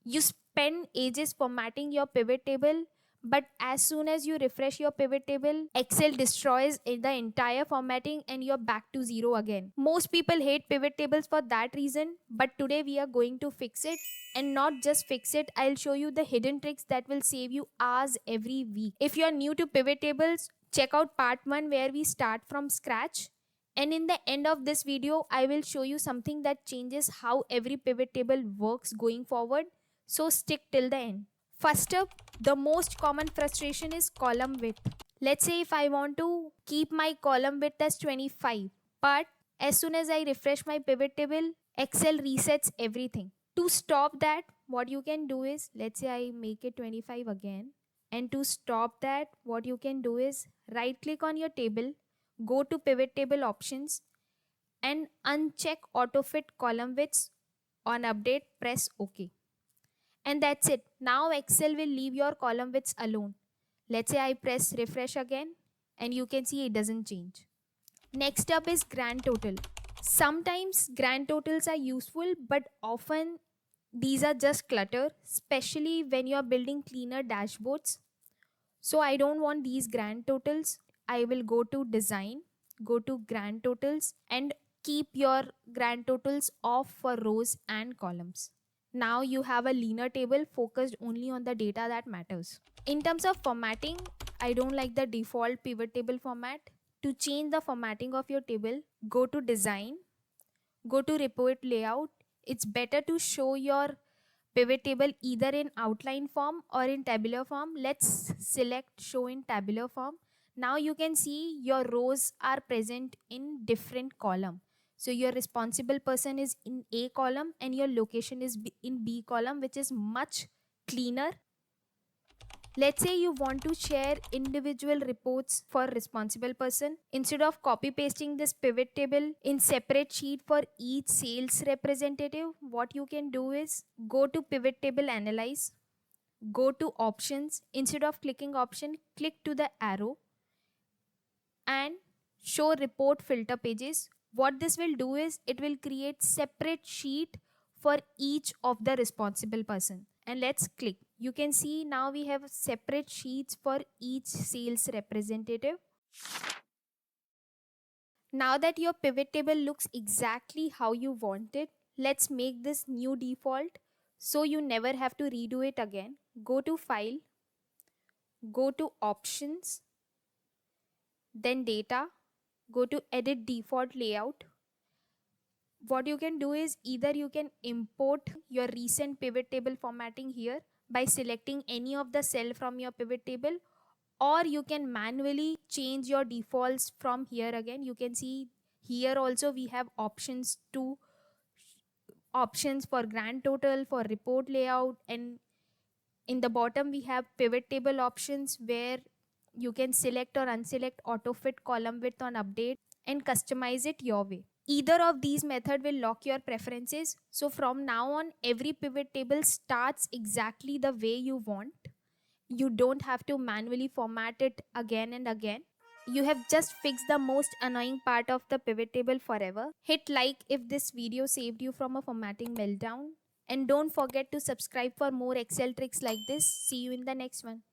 You spend ages formatting your pivot table, but as soon as you refresh your pivot table, Excel destroys the entire formatting and you're back to zero again. Most people hate pivot tables for that reason, but today we are going to fix it. And not just fix it, I'll show you the hidden tricks that will save you hours every week. If you're new to pivot tables, check out part 1 where we start from scratch. And in the end of this video, I will show you something that changes how every pivot table works going forward. So stick till the end. First up, the most common frustration is column width. Let's say if I want to keep my column width as 25, but as soon as I refresh my pivot table, Excel resets everything. To stop that, what you can do is, let's say I make it 25 again. And to stop that, what you can do is right click on your table, go to pivot table options and uncheck auto fit column widths. On update, press OK. And that's it. Now Excel will leave your column widths alone. Let's say I press refresh again and you can see it doesn't change. Next up is grand total. Sometimes grand totals are useful, but often these are just clutter, especially when you are building cleaner dashboards. So I don't want these grand totals. I will go to design, go to grand totals and keep your grand totals off for rows and columns. Now you have a leaner table focused only on the data that matters. In terms of formatting, I don't like the default pivot table format. To change the formatting of your table, go to design, go to report layout. It's better to show your pivot table either in outline form or in tabular form. Let's select show in tabular form. Now you can see your rows are present in different column. So your responsible person is in A column and your location is in B column, which is much cleaner. Let's say you want to share individual reports for responsible person. Instead of copy pasting this pivot table in separate sheet for each sales representative, what you can do is go to pivot table analyze, go to options. Instead of clicking option, click to the arrow and show report filter pages. What this will do is it will create separate sheet for each of the responsible person. And let's click. You can see now we have separate sheets for each sales representative. Now that your pivot table looks exactly how you want it, let's make this new default so you never have to redo it again. Go to file, go to options, then data, go to edit default layout. What you can do is either you can import your recent pivot table formatting here by selecting any of the cell from your pivot table, or you can manually change your defaults from here. Again, you can see here also we have options for grand total, for report layout, and in the bottom we have pivot table options where you can select or unselect auto fit column width on update and customize it your way. Either of these method will lock your preferences. So from now on, every pivot table starts exactly the way you want. You don't have to manually format it again and again. You have just fixed the most annoying part of the pivot table forever. Hit like if this video saved you from a formatting meltdown. And don't forget to subscribe for more Excel tricks like this. See you in the next one.